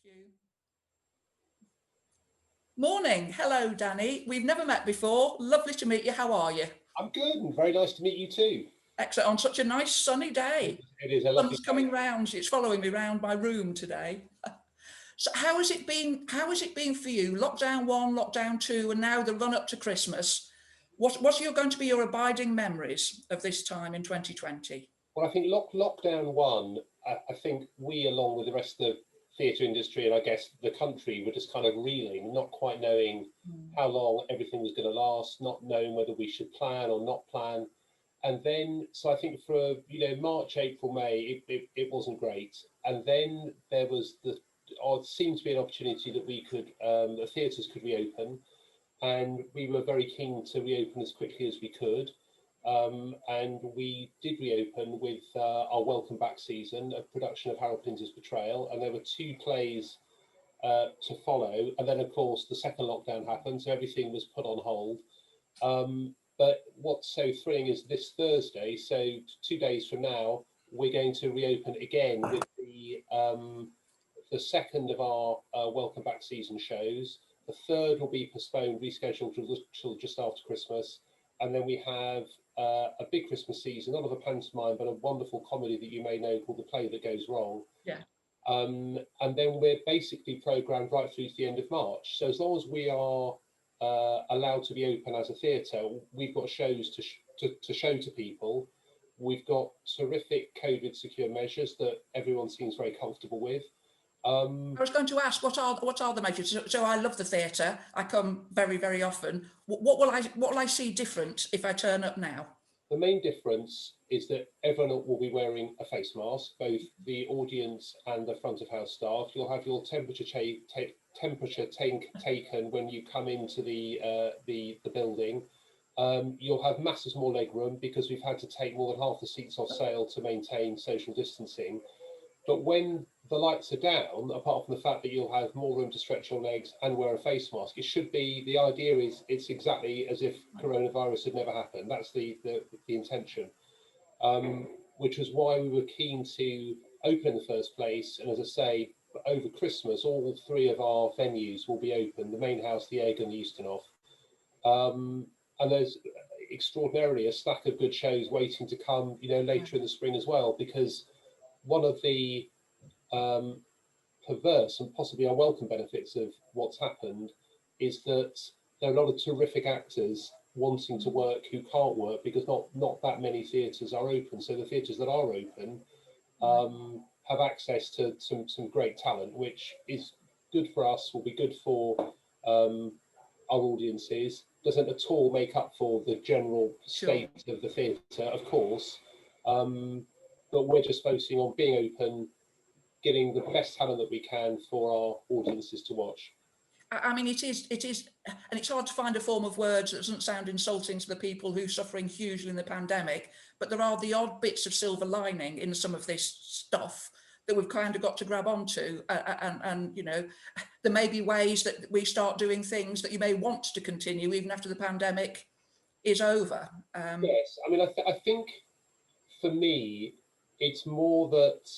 you. Morning. Hello, Danny. We've never met before. Lovely to meet you. How are you? I'm good, and very nice to meet you too. Excellent. On such a nice sunny day. It is a lovely Sun's coming round. It's following me round my room today. So how has it been? How has it been for you? Lockdown 1, lockdown 2, and now the run up to Christmas. What are going to be your abiding memories of this time in 2020? Well, I think lockdown 1, I think we, along with the rest of the theatre industry and I guess the country, were just kind of reeling, not quite knowing how long everything was going to last, not knowing whether we should plan or not plan. And then, so I think for, March, April, May, it wasn't great. And then there was seemed to be an opportunity that we could, the theatres could reopen. And we were very keen to reopen as quickly as we could. And we did reopen with our Welcome Back season, a production of Harold Pinter's Betrayal. And there were 2 plays to follow. And then, of course, the second lockdown happened, so everything was put on hold. But what's so thrilling is this Thursday, so 2 days from now, we're going to reopen again with the second of our Welcome Back season shows. The third will be postponed, rescheduled till just after Christmas. And then we have a big Christmas season, not of a pantomime, but a wonderful comedy that you may know called The Play That Goes Wrong. Yeah. And then we're basically programmed right through to the end of March. So as long as we are allowed to be open as a theatre, we've got shows to show to people. We've got terrific COVID secure measures that everyone seems very comfortable with. I was going to ask, what are the measures? So I love the theatre. I come very, very often. What will I see different if I turn up now? The main difference is that everyone will be wearing a face mask, both the audience and the front of house staff. You'll have your temperature taken when you come into the building. You'll have masses more leg room because we've had to take more than half the seats off sale to maintain social distancing. But when the lights are down, apart from the fact that you'll have more room to stretch your legs and wear a face mask, it should be, the idea is it's exactly as if coronavirus had never happened. That's the intention, which was why we were keen to open in the first place. And as I say, over Christmas, all 3 of our venues will be open, the Main House, the Egg and the Eustonhof. And there's extraordinarily a stack of good shows waiting to come, later in the spring as well, because one of the perverse and possibly unwelcome benefits of what's happened is that there are a lot of terrific actors wanting to work who can't work because not that many theatres are open. So the theatres that are open have access to some great talent, which is good for us, will be good for our audiences. Doesn't at all make up for the general state of the theatre, of course. But we're just focusing on being open, getting the best talent that we can for our audiences to watch. I mean, it is, and it's hard to find a form of words that doesn't sound insulting to the people who are suffering hugely in the pandemic, but there are the odd bits of silver lining in some of this stuff that we've kind of got to grab onto, and there may be ways that we start doing things that you may want to continue even after the pandemic is over. Yes, I mean, I think for me, it's more that,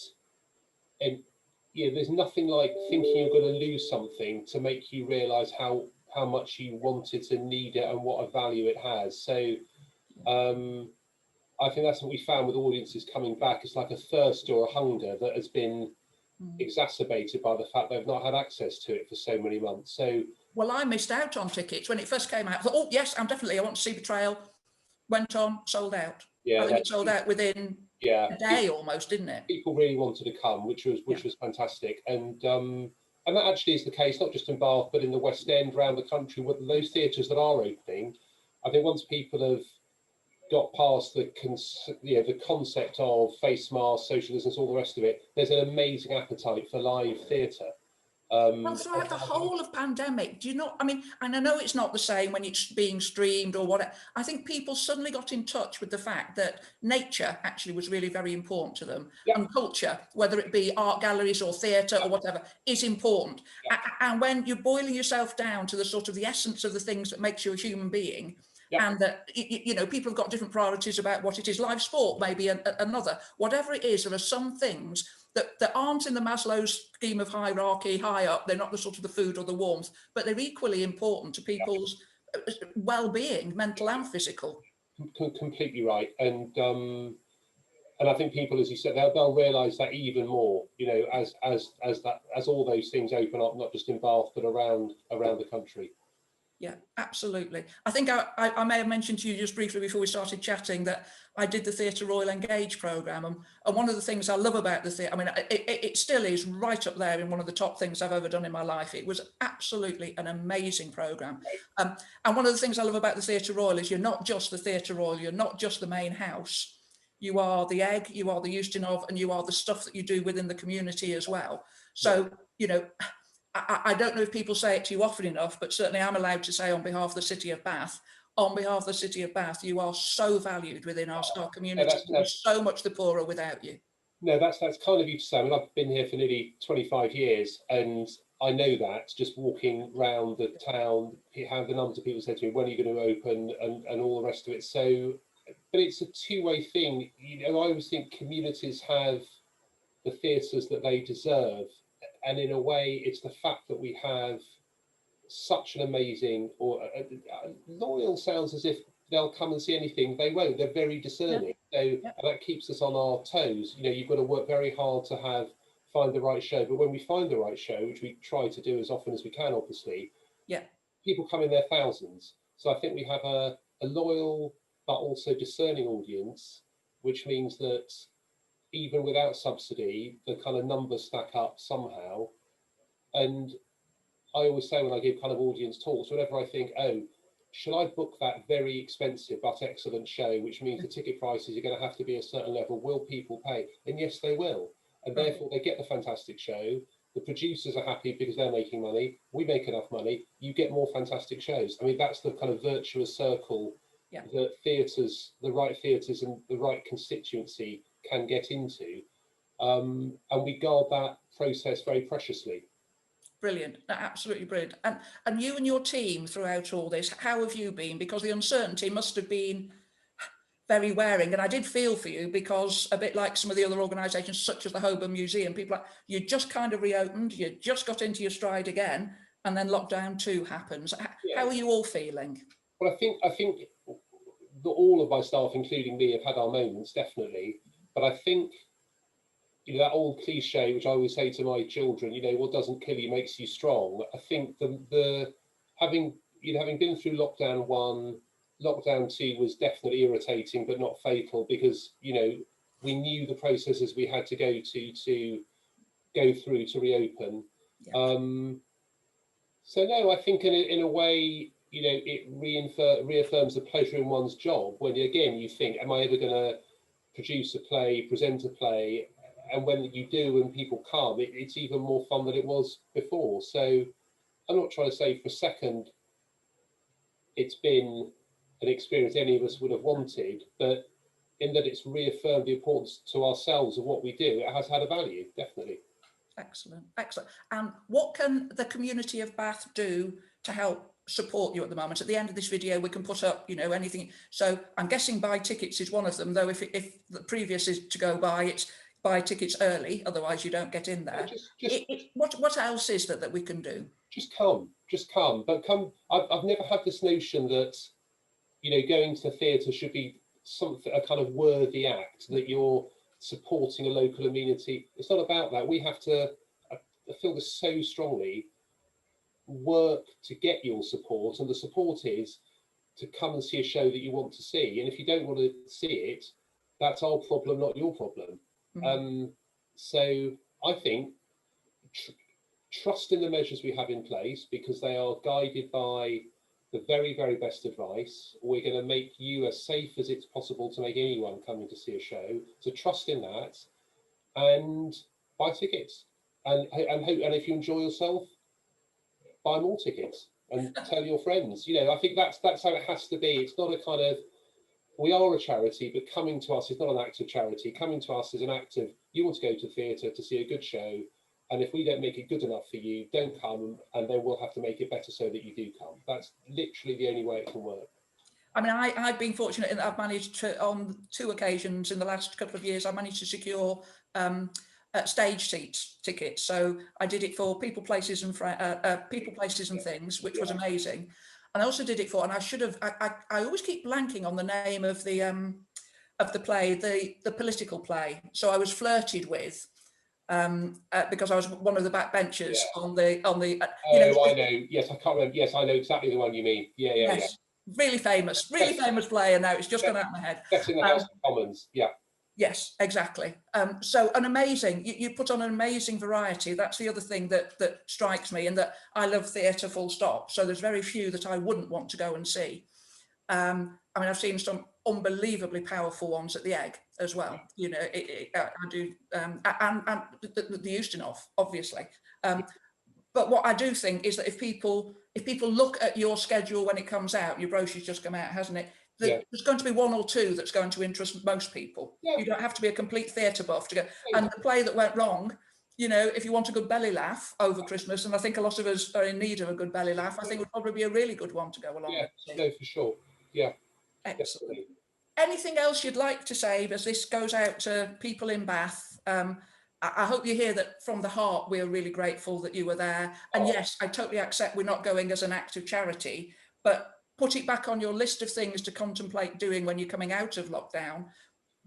there's nothing like thinking you're going to lose something to make you realise how much you want it and need it and what a value it has. So I think that's what we found with audiences coming back. It's like a thirst or a hunger that has been exacerbated by the fact they've not had access to it for so many months. So, well, I missed out on tickets when it first came out. I thought, oh yes, I want to see Betrayal. Went on, sold out. Yeah, I think it sold out within a day almost, didn't it? People really wanted to come, which was fantastic. And that actually is the case, not just in Bath, but in the West End, around the country, with those theatres that are opening. I think once people have got past the concept of face masks, social distance, all the rest of it, there's an amazing appetite for live theatre. Well, throughout the whole of pandemic, do you know, I mean, and I know it's not the same when it's being streamed or whatever. I think people suddenly got in touch with the fact that nature actually was really very important to them. And culture, whether it be art galleries or theatre or whatever, is important. And when you're boiling yourself down to the sort of the essence of the things that makes you a human being, and that, you know, people have got different priorities about what it is. Live sport maybe another. Whatever it is, there are some things that aren't in the Maslow's scheme of hierarchy high up. They're not the sort of the food or the warmth, but they're equally important to people's well-being, mental and physical. Completely right. And I think people, as you said, they'll realise that even more, you know, as all those things open up, not just in Bath but around the country. Yeah, absolutely. I think I may have mentioned to you just briefly before we started chatting that I did the Theatre Royal Engage programme, and one of the things I love about the theatre, I mean, it still is right up there in one of the top things I've ever done in my life. It was absolutely an amazing programme. And one of the things I love about the Theatre Royal is you're not just the Theatre Royal, you're not just the main house. You are the egg, you are the Ustinov, and you are the stuff that you do within the community as well. So, you know, I don't know if people say it to you often enough, but certainly I'm allowed to say on behalf of the City of Bath, you are so valued within our community. We're so much the poorer without you. No, that's kind of you to say. I mean, I've been here for nearly 25 years, and I know that just walking around the town, how the numbers of people say to me, when are you going to open, and all the rest of it. So, but it's a two-way thing. You know, I always think communities have the theatres that they deserve. And in a way, it's the fact that we have such an amazing, or loyal sounds as if they'll come and see anything. They won't. They're very discerning. So that keeps us on our toes. You know, you've got to work very hard to find the right show. But when we find the right show, which we try to do as often as we can, obviously, people come in their thousands. So I think we have a loyal but also discerning audience, which means that even without subsidy, the kind of numbers stack up somehow. And I always say when I give kind of audience talks, whenever I think, oh, should I book that very expensive but excellent show, which means the ticket prices are going to have to be a certain level, will people pay? And yes, they will. And therefore they get the fantastic show. The producers are happy because they're making money. We make enough money. You get more fantastic shows. I mean, that's the kind of virtuous circle that theatres, the right theatres and the right constituency can get into, and we guard that process very preciously. Brilliant, absolutely brilliant. And you and your team throughout all this, how have you been? Because the uncertainty must have been very wearing, and I did feel for you, because a bit like some of the other organisations such as the Holborn Museum, people are, you just kind of reopened, you just got into your stride again, and then lockdown 2 happens. How are you all feeling? Well, I think that all of my staff, including me, have had our moments, definitely. But I think, you know, that old cliche, which I always say to my children, you know, what doesn't kill you makes you strong. I think having been through lockdown 1, lockdown 2 was definitely irritating, but not fatal, because, you know, we knew the processes we had to go through to reopen. So no, I think in a way, you know, it reaffirms the pleasure in one's job when, again, you think, am I ever going to produce a play, present a play? And when you do and people come, it's even more fun than it was before. So I'm not trying to say for a second it's been an experience any of us would have wanted, but in that it's reaffirmed the importance to ourselves of what we do, it has had a value, definitely. Excellent, excellent. And what can the community of Bath do to help support you at the moment? At the end of this video, we can put up, you know, anything. So I'm guessing buy tickets is one of them, though if the previous is to go buy, it's buy tickets early, otherwise you don't get in there. What else is that we can do? Just come, but come. I've never had this notion that, you know, going to the theatre should be something, a kind of worthy act, that you're supporting a local amenity. It's not about that. We have to, I feel this so strongly, work to get your support, and the support is to come and see a show that you want to see. And if you don't want to see it, that's our problem, not your problem. So I think trust in the measures we have in place, because they are guided by the very, very best advice. We're going to make you as safe as it's possible to make anyone coming to see a show. So trust in that, and buy tickets. And if you enjoy yourself, buy more tickets and tell your friends. You know, I think that's how it has to be. It's not a kind of, we are a charity, but coming to us is not an act of charity. Coming to us is an act of, you want to go to the theatre to see a good show, and if we don't make it good enough for you, don't come, and then we'll have to make it better so that you do come. That's literally the only way it can work. I mean, I've been fortunate in that I've managed to, on 2 occasions in the last couple of years, I managed to secure stage seats tickets. So I did it for People, Places and Things, which was amazing. And I also did it for, and I should have, I always keep blanking on the name of the play, the political play. So I was flirted with because I was one of the backbenchers on the. You know, I know. Yes, I can't remember. Yes, I know exactly the one you mean. Yeah, yeah, yes, really famous play, and now it's just gone out of my head. That's in the House of Commons. Yeah. Yes, exactly. So an amazing, you put on an amazing variety. That's the other thing that strikes me, and that I love theatre full stop. So there's very few that I wouldn't want to go and see. I mean, I've seen some unbelievably powerful ones at the Egg as well. You know, I do, and the Ustinov, obviously. But what I do think is that if people look at your schedule when it comes out, your brochure's just come out, hasn't it? There's going to be 1 or 2 that's going to interest most people. You don't have to be a complete theatre buff to go. And the play that went wrong, you know, if you want a good belly laugh over Christmas, and I think a lot of us are in need of a good belly laugh, I think it would probably be a really good one to go along with. No, for sure. Yeah. Excellent. Definitely. Anything else you'd like to say as this goes out to people in Bath? I hope you hear that from the heart. We're really grateful that you were there. And yes, I totally accept we're not going as an act of charity, but put it back on your list of things to contemplate doing when you're coming out of lockdown.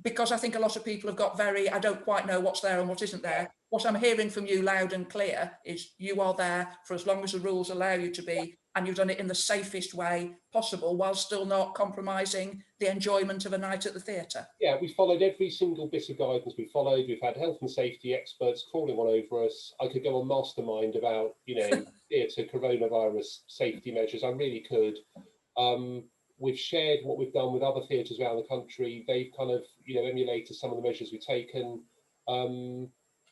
Because I think a lot of people have got I don't quite know what's there and what isn't there. What I'm hearing from you loud and clear is you are there for as long as the rules allow you to be, and you've done it in the safest way possible while still not compromising the enjoyment of a night at the theatre. Yeah, we followed every single bit of guidance we followed. We've had health and safety experts crawling all over us. I could go on mastermind about, you know, theatre coronavirus safety measures. I really could. We've shared what we've done with other theatres around the country. They've kind of, you know, emulated some of the measures we've taken.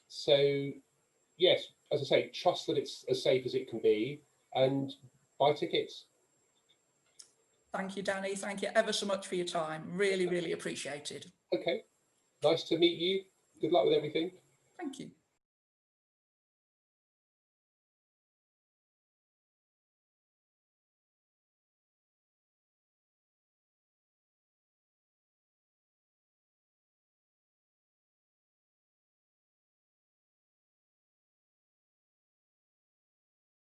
So, yes, as I say, trust that it's as safe as it can be and buy tickets. Thank you, Danny. Thank you ever so much for your time. Really, really appreciated. Okay. Nice to meet you. Good luck with everything. Thank you.